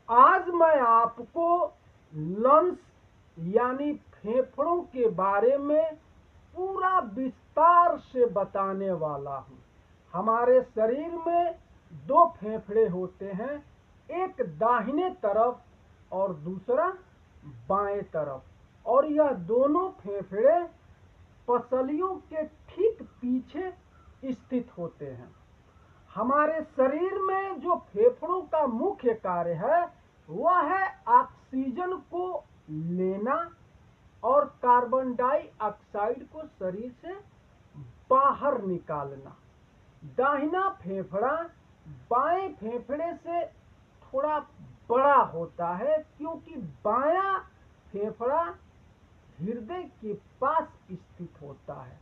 आज मैं आपको लंग्स यानी फेफड़ों के बारे में पूरा विस्तार से बताने वाला हूँ। हमारे शरीर में दो फेफड़े होते हैं, एक दाहिने तरफ और दूसरा बाएं तरफ, और यह दोनों फेफड़े पसलियों के ठीक पीछे स्थित होते हैं। हमारे शरीर में जो फेफड़ों का मुख्य कार्य है वह है ऑक्सीजन को लेना और कार्बन डाइऑक्साइड को शरीर से बाहर निकालना। दाहिना फेफड़ा बाएं फेफड़े से थोड़ा बड़ा होता है, क्योंकि बायां फेफड़ा हृदय के पास स्थित होता है।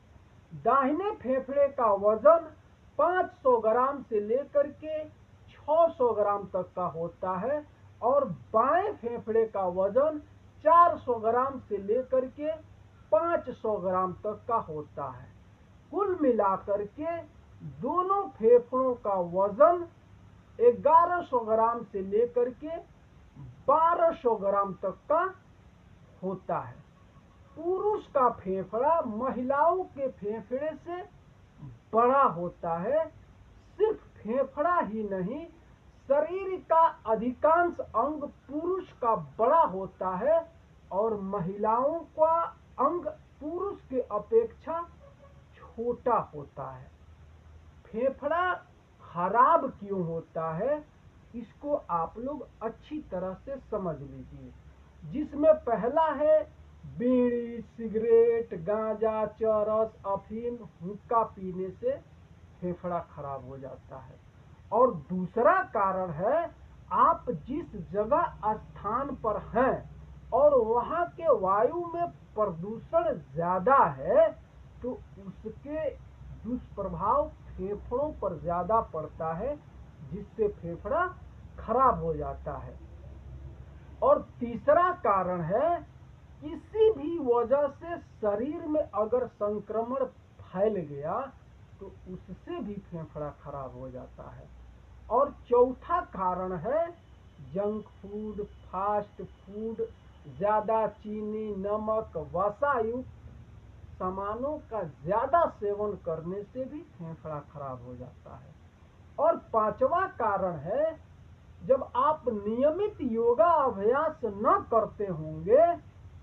दाहिने फेफड़े का वजन 500 ग्राम से लेकर के 600 ग्राम तक का होता है, और बाएं फेफड़े का वजन 400 ग्राम से लेकर के 500 ग्राम तक का होता है। कुल मिलाकर के दोनों फेफड़ों का वजन 1100 ग्राम से लेकर के 1200 ग्राम तक का होता है। पुरुष का फेफड़ा महिलाओं के फेफड़े से बड़ा होता है। सिर्फ फेफड़ा ही नहीं, शरीर का अधिकांश अंग पुरुष का बड़ा होता है और महिलाओं का अंग पुरुष के अपेक्षा छोटा होता है। फेफड़ा खराब क्यों होता है, इसको आप लोग अच्छी तरह से समझ लीजिए। जिसमें पहला है बीड़ी, सिगरेट, गांजा, चरस, अफीम, हुक्का पीने से फेफड़ा खराब हो जाता है। और दूसरा कारण है, आप जिस जगह स्थान पर हैं और वहां के वायु में प्रदूषण ज्यादा है, तो उसके दुष्प्रभाव फेफड़ों पर ज्यादा पड़ता है, जिससे फेफड़ा खराब हो जाता है। और तीसरा कारण है, किसी भी वजह से शरीर में अगर संक्रमण फैल गया तो उससे भी फेफड़ा खराब हो जाता है। और चौथा कारण है, जंक फूड, फास्ट फूड, ज्यादा चीनी, नमक, वसायुक्त सामानों का ज्यादा सेवन करने से भी फेफड़ा खराब हो जाता है। और पांचवा कारण है, जब आप नियमित योगा अभ्यास न करते होंगे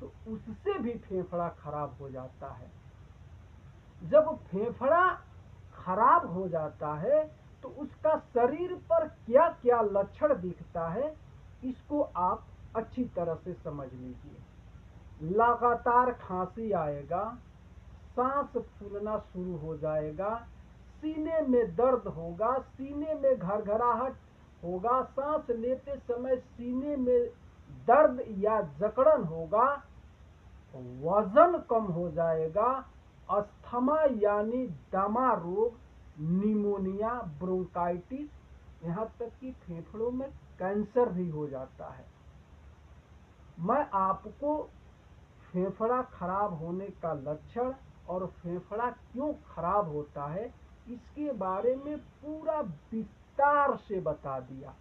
तो उससे भी फेफड़ा खराब हो जाता है। जब फेफड़ा खराब हो जाता है तो उसका शरीर पर क्या क्या लक्षण दिखता है, इसको आप अच्छी तरह से समझ लीजिए। लगातार खांसी आएगा, सांस फूलना शुरू हो जाएगा, सीने में दर्द होगा, सीने में घरघराहट होगा, सांस लेते समय सीने में दर्द या जकड़न होगा, वजन कम हो जाएगा, अस्थमा यानी दमा रोग, निमोनिया, ब्रोंकाइटिस, यहाँ तक कि फेफड़ों में कैंसर भी हो जाता है। मैं आपको फेफड़ा खराब होने का लक्षण और फेफड़ा क्यों खराब होता है इसके बारे में पूरा विस्तार से बता दिया।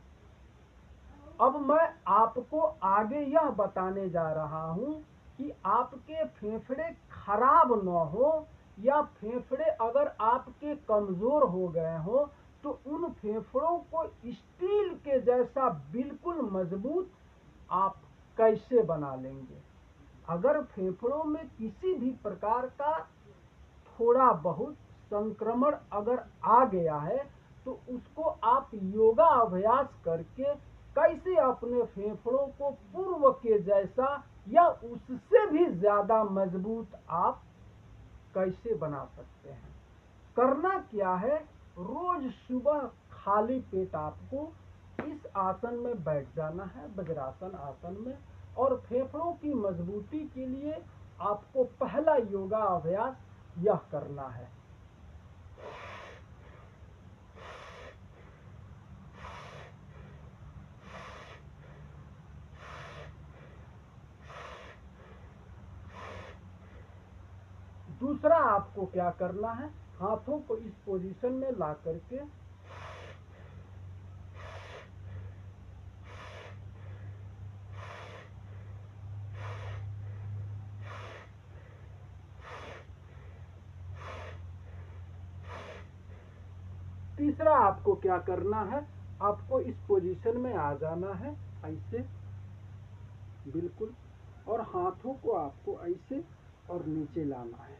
अब मैं आपको आगे यह बताने जा रहा हूं कि आपके फेफड़े खराब न हो, या फेफड़े अगर आपके कमजोर हो गए हो तो उन फेफड़ों को स्टील के जैसा बिल्कुल मजबूत आप कैसे बना लेंगे। अगर फेफड़ों में किसी भी प्रकार का थोड़ा बहुत संक्रमण अगर आ गया है तो उसको आप योगा अभ्यास करके कैसे अपने फेफड़ों को पूर्व के जैसा या उससे भी ज्यादा मजबूत आप कैसे बना सकते हैं। करना क्या है, रोज सुबह खाली पेट आपको इस आसन में बैठ जाना है, वज्रासन आसन में, और फेफड़ों की मजबूती के लिए आपको पहला योगा अभ्यास यह करना है। दूसरा आपको क्या करना है, हाथों को इस पोजीशन में ला करके तीसरा आपको क्या करना है, आपको इस पोजीशन में आ जाना है ऐसे बिल्कुल, और हाथों को आपको ऐसे और नीचे लाना है।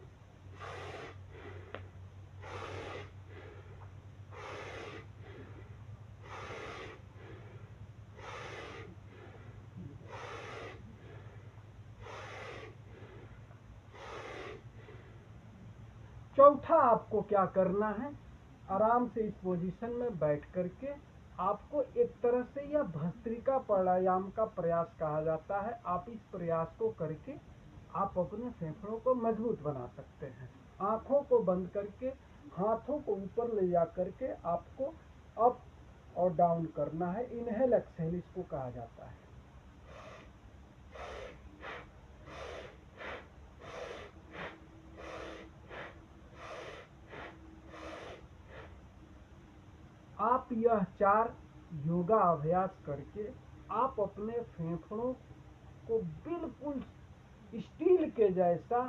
चौथा आपको क्या करना है, आराम से इस पोजीशन में बैठ करके आपको एक तरह से यह भस्त्रिका प्राणायाम का प्रयास कहा जाता है। आप इस प्रयास को करके आप अपने फेफड़ों को मजबूत बना सकते हैं। आंखों को बंद करके हाथों को ऊपर ले जा करके आपको अप और डाउन करना है। इनहेल एक्सहेल इसको कहा जाता है। आप यह 4 योगा अभ्यास करके आप अपने फेफड़ों को बिल्कुल स्टील के जैसा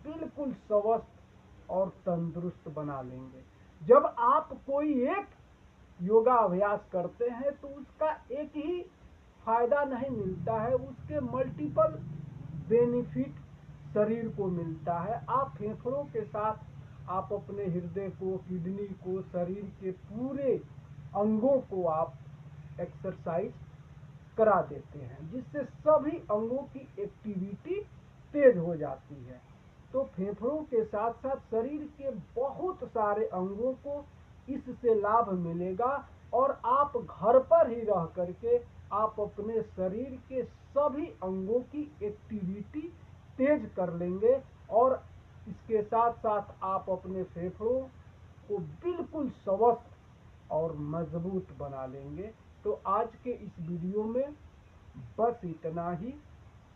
बिल्कुल स्वस्थ और तंदुरुस्त बना लेंगे। जब आप कोई एक योगा अभ्यास करते हैं तो उसका एक ही फायदा नहीं मिलता है, उसके मल्टीपल बेनिफिट शरीर को मिलता है। आप फेफड़ों के साथ आप अपने हृदय को, किडनी को, शरीर के पूरे अंगों को आप एक्सरसाइज करा देते हैं, जिससे सभी अंगों की एक्टिविटी तेज हो जाती है। तो फेफड़ों के साथ साथ शरीर के बहुत सारे अंगों को इससे लाभ मिलेगा और आप घर पर ही रह करके आप अपने शरीर के सभी अंगों की एक्टिविटी तेज कर लेंगे और इसके साथ साथ आप अपने फेफड़ों को बिल्कुल स्वस्थ और मजबूत बना लेंगे। तो आज के इस वीडियो में बस इतना ही।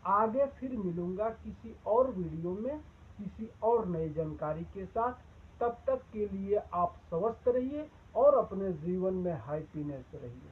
आगे फिर मिलूंगा किसी और वीडियो में किसी और नई जानकारी के साथ। तब तक के लिए आप स्वस्थ रहिए और अपने जीवन में हैप्पीनेस रहिए।